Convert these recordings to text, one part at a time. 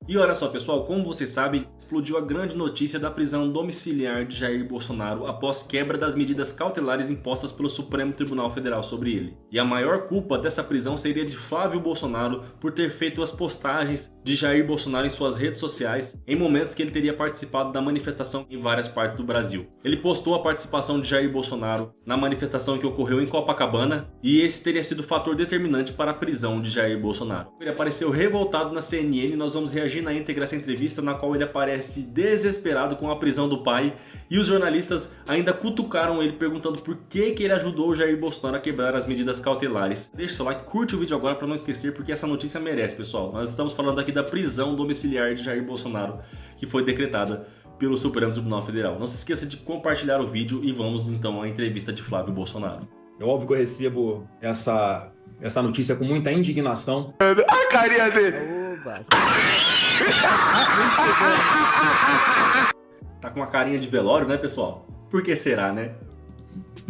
E olha só pessoal, como vocês sabem, explodiu a grande notícia da prisão domiciliar de Jair Bolsonaro após quebra das medidas cautelares impostas pelo Supremo Tribunal Federal sobre ele. E a maior culpa dessa prisão seria de Flávio Bolsonaro por ter feito as postagens de Jair Bolsonaro em suas redes sociais em momentos que ele teria participado da manifestação em várias partes do Brasil. Ele postou a participação de Jair Bolsonaro na manifestação que ocorreu em Copacabana e esse teria sido o fator determinante para a prisão de Jair Bolsonaro. Ele apareceu revoltado na CNN e nós vamos reagir na íntegra essa entrevista na qual ele aparece desesperado com a prisão do pai e os jornalistas ainda cutucaram ele perguntando por que ele ajudou o Jair Bolsonaro a quebrar as medidas cautelares. Deixa seu like, curte o vídeo agora para não esquecer porque essa notícia merece, pessoal. Nós estamos falando aqui da prisão domiciliar de Jair Bolsonaro que foi decretada pelo Supremo Tribunal Federal. Não se esqueça de compartilhar o vídeo e vamos então à entrevista de Flávio Bolsonaro. É óbvio que eu recebo essa notícia com muita indignação. A carinha dele! Tá com uma carinha de velório, né, pessoal? Por que será, né?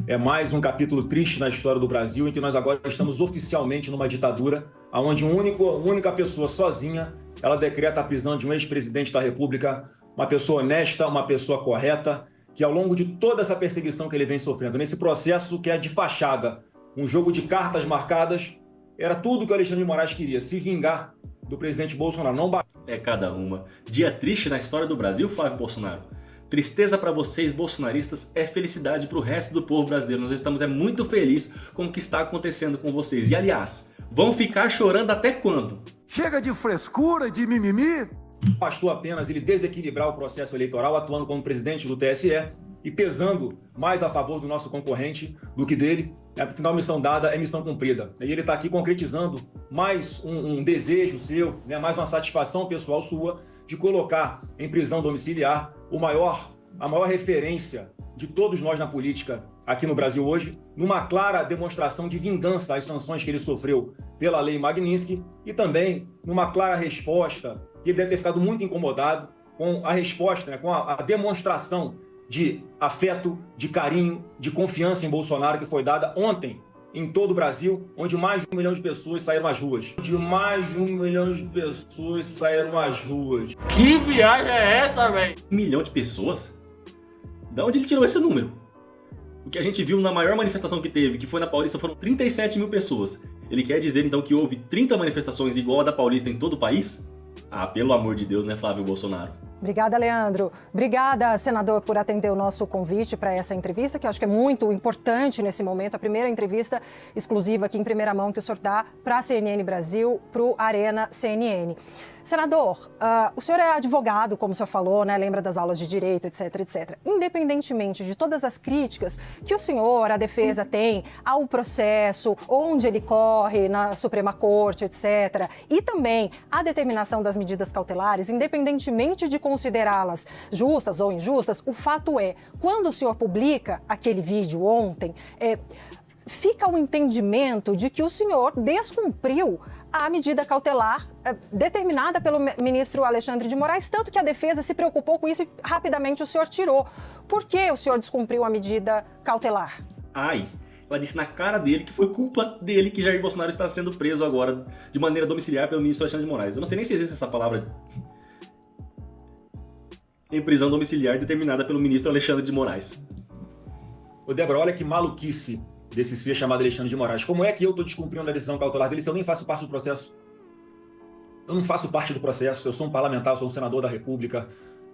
É mais um capítulo triste na história do Brasil em que nós agora estamos oficialmente numa ditadura onde uma única pessoa sozinha ela decreta a prisão de um ex-presidente da República, uma pessoa honesta, uma pessoa correta, que ao longo de toda essa perseguição que ele vem sofrendo, nesse processo que é de fachada, um jogo de cartas marcadas, era tudo que o Alexandre de Moraes queria, se vingar do presidente Bolsonaro. Não é cada uma. Dia triste na história do Brasil, Flávio Bolsonaro. Tristeza para vocês, bolsonaristas, é felicidade para o resto do povo brasileiro. Nós estamos muito felizes com o que está acontecendo com vocês. E aliás, vão ficar chorando até quando? Chega de frescura, de mimimi. Bastou apenas ele desequilibrar o processo eleitoral atuando como presidente do TSE e pesando mais a favor do nosso concorrente do que dele. Afinal, missão dada é missão cumprida. E ele está aqui concretizando mais um desejo seu, né, mais uma satisfação pessoal sua de colocar em prisão domiciliar a maior referência de todos nós na política aqui no Brasil hoje, numa clara demonstração de vingança às sanções que ele sofreu pela Lei Magnitsky e também numa clara resposta, que ele deve ter ficado muito incomodado com a resposta, né, com a demonstração de afeto, de carinho, de confiança em Bolsonaro que foi dada ontem em todo o Brasil, onde mais de 1 milhão de pessoas saíram às ruas. Que viagem é essa, velho? 1 milhão de pessoas? Da onde ele tirou esse número? O que a gente viu na maior manifestação que teve, que foi na Paulista, foram 37 mil pessoas. Ele quer dizer então que houve 30 manifestações igual a da Paulista em todo o país? Ah, pelo amor de Deus, né, Flávio Bolsonaro? Obrigada, Leandro. Obrigada, senador, por atender o nosso convite para essa entrevista, que eu acho que é muito importante nesse momento. A primeira entrevista exclusiva aqui em primeira mão que o senhor dá para a CNN Brasil, para o Arena CNN. Senador, o senhor é advogado, como o senhor falou, né? Lembra das aulas de direito, etc, etc. Independentemente de todas as críticas que o senhor, a defesa tem ao processo, onde ele corre na Suprema Corte, etc, e também a determinação das medidas cautelares, independentemente de considerá-las justas ou injustas, o fato é, quando o senhor publica aquele vídeo ontem, fica o entendimento de que o senhor descumpriu a medida cautelar determinada pelo ministro Alexandre de Moraes, tanto que a defesa se preocupou com isso e rapidamente o senhor tirou. Por que o senhor descumpriu a medida cautelar? Ela disse na cara dele que foi culpa dele que Jair Bolsonaro está sendo preso agora de maneira domiciliar pelo ministro Alexandre de Moraes. Eu não sei nem se existe essa palavra em prisão domiciliar determinada pelo ministro Alexandre de Moraes. Ô Débora, olha que maluquice desse ser chamado Alexandre de Moraes. Como é que eu estou descumprindo a decisão cautelar dele se eu nem faço parte do processo? Eu não faço parte do processo, eu sou um parlamentar, eu sou um senador da República.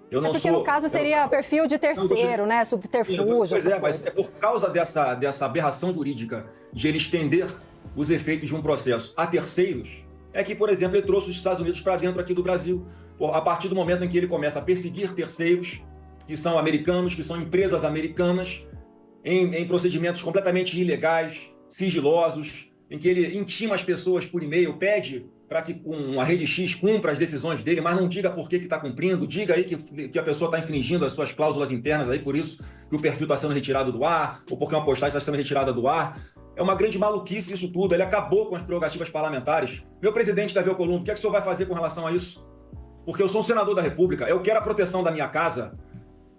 Eu não porque no caso seria perfil de terceiro, né? Subterfúgio. Pois é, mas é por causa dessa aberração jurídica de ele estender os efeitos de um processo a terceiros, é que, por exemplo, ele trouxe os Estados Unidos para dentro aqui do Brasil. A partir do momento em que ele começa a perseguir terceiros, que são americanos, que são empresas americanas, em procedimentos completamente ilegais, sigilosos, em que ele intima as pessoas por e-mail, pede para que a Rede X cumpra as decisões dele, mas não diga por que está cumprindo, diga aí que a pessoa está infringindo as suas cláusulas internas, aí, por isso que o perfil está sendo retirado do ar, ou porque uma postagem está sendo retirada do ar. É uma grande maluquice isso tudo, ele acabou com as prerrogativas parlamentares. Meu presidente Davi Alcolumbre, o que é que o senhor vai fazer com relação a isso? Porque eu sou um senador da República, eu quero a proteção da minha casa,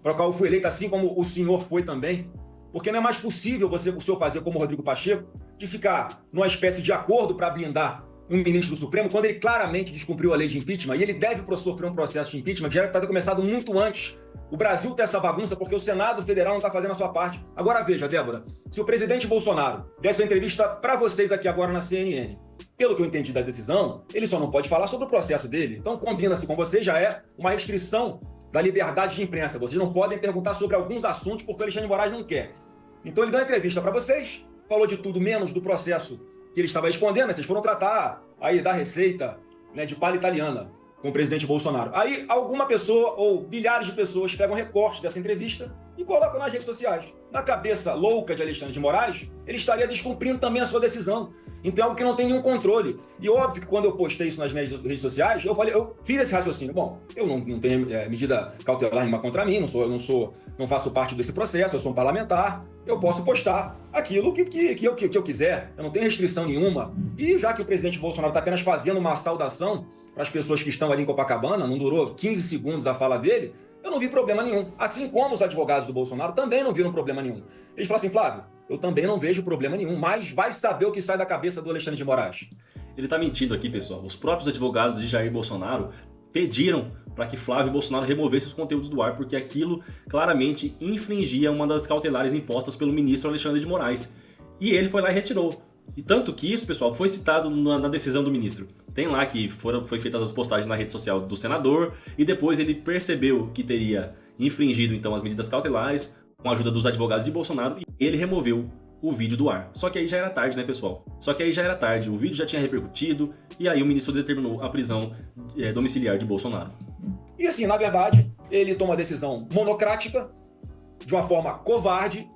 para a qual eu fui eleito, assim como o senhor foi também. Porque não é mais possível o senhor fazer como o Rodrigo Pacheco, de ficar numa espécie de acordo para blindar um ministro do Supremo quando ele claramente descumpriu a lei de impeachment e ele deve sofrer um processo de impeachment que já era para ter começado muito antes. O Brasil tem essa bagunça porque o Senado Federal não está fazendo a sua parte. Agora veja, Débora, se o presidente Bolsonaro desse uma entrevista para vocês aqui agora na CNN, pelo que eu entendi da decisão, ele só não pode falar sobre o processo dele. Então combina-se com vocês, já é uma restrição da liberdade de imprensa. Vocês não podem perguntar sobre alguns assuntos porque o Alexandre de Moraes não quer. Então ele deu uma entrevista para vocês, falou de tudo menos do processo que ele estava respondendo, vocês foram tratar aí da receita, né, de palha italiana com o presidente Bolsonaro. Aí alguma pessoa ou milhares de pessoas pegam recortes dessa entrevista e colocam nas redes sociais. Na cabeça louca de Alexandre de Moraes, ele estaria descumprindo também a sua decisão. Então é algo que não tem nenhum controle. E óbvio que quando eu postei isso nas minhas redes sociais, eu fiz esse raciocínio. Bom, eu não tenho medida cautelar nenhuma contra mim, não faço parte desse processo, eu sou um parlamentar, eu posso postar aquilo que eu quiser, eu não tenho restrição nenhuma. E já que o presidente Bolsonaro está apenas fazendo uma saudação para as pessoas que estão ali em Copacabana, não durou 15 segundos a fala dele, eu não vi problema nenhum. Assim como os advogados do Bolsonaro também não viram problema nenhum. Eles falaram assim, Flávio, eu também não vejo problema nenhum, mas vai saber o que sai da cabeça do Alexandre de Moraes. Ele tá mentindo aqui, pessoal. Os próprios advogados de Jair Bolsonaro pediram para que Flávio Bolsonaro removesse os conteúdos do ar, porque aquilo claramente infringia uma das cautelares impostas pelo ministro Alexandre de Moraes. E ele foi lá e retirou. E tanto que isso, pessoal, foi citado na decisão do ministro. Tem lá que foi feitas as postagens na rede social do senador e depois ele percebeu que teria infringido então as medidas cautelares com a ajuda dos advogados de Bolsonaro e ele removeu o vídeo do ar. Só que aí já era tarde, né, pessoal? O vídeo já tinha repercutido e aí o ministro determinou a prisão domiciliar de Bolsonaro. E assim, na verdade, ele toma uma decisão monocrática, de uma forma covarde,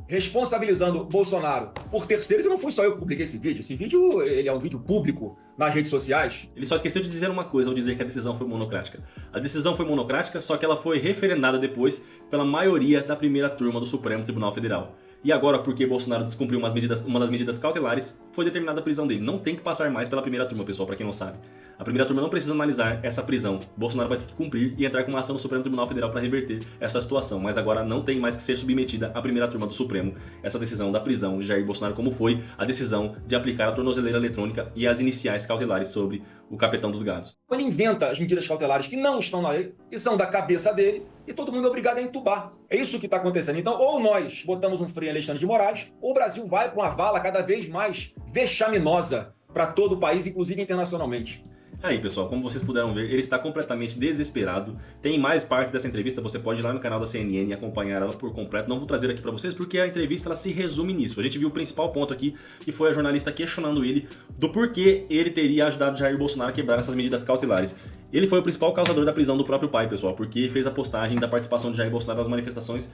responsabilizando Bolsonaro por terceiros. E não fui só eu que publiquei esse vídeo. Esse vídeo ele é um vídeo público nas redes sociais. Ele só esqueceu de dizer uma coisa ao dizer que a decisão foi monocrática. A decisão foi monocrática, só que ela foi referendada depois pela maioria da primeira turma do Supremo Tribunal Federal. E agora, porque Bolsonaro descumpriu uma das medidas cautelares, foi determinada a prisão dele. Não tem que passar mais pela primeira turma, pessoal, para quem não sabe. A primeira turma não precisa analisar essa prisão. Bolsonaro vai ter que cumprir e entrar com uma ação no Supremo Tribunal Federal para reverter essa situação. Mas agora não tem mais que ser submetida à primeira turma do Supremo essa decisão da prisão de Jair Bolsonaro, como foi a decisão de aplicar a tornozeleira eletrônica e as iniciais cautelares sobre o capitão dos gados. Ele inventa as medidas cautelares que não estão na lei, que são da cabeça dele, e todo mundo é obrigado a entubar. É isso que está acontecendo. Então, ou nós botamos um freio em Alexandre de Moraes, ou o Brasil vai para uma vala cada vez mais vexaminosa para todo o país, inclusive internacionalmente. Aí, pessoal, como vocês puderam ver, ele está completamente desesperado. Tem mais parte dessa entrevista, você pode ir lá no canal da CNN e acompanhar ela por completo. Não vou trazer aqui para vocês porque a entrevista ela se resume nisso. A gente viu o principal ponto aqui, que foi a jornalista questionando ele do porquê ele teria ajudado Jair Bolsonaro a quebrar essas medidas cautelares. Ele foi o principal causador da prisão do próprio pai, pessoal, porque fez a postagem da participação de Jair Bolsonaro nas manifestações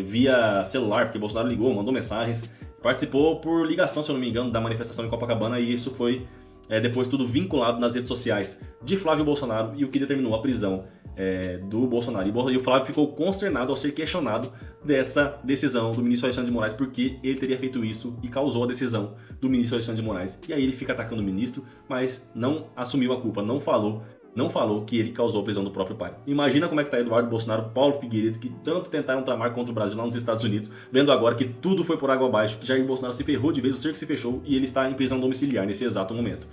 via celular, porque Bolsonaro ligou, mandou mensagens, participou por ligação, se eu não me engano, da manifestação em Copacabana, e isso foi depois tudo vinculado nas redes sociais de Flávio Bolsonaro e o que determinou a prisão do Bolsonaro. E o Flávio ficou consternado ao ser questionado dessa decisão do ministro Alexandre de Moraes, porque ele teria feito isso e causou a decisão do ministro Alexandre de Moraes. E aí ele fica atacando o ministro, mas não assumiu a culpa, não falou que ele causou a prisão do próprio pai. Imagina como é que tá Eduardo Bolsonaro, Paulo Figueiredo, que tanto tentaram tramar contra o Brasil lá nos Estados Unidos, vendo agora que tudo foi por água abaixo, que Jair Bolsonaro se ferrou de vez, o cerco se fechou e ele está em prisão domiciliar nesse exato momento.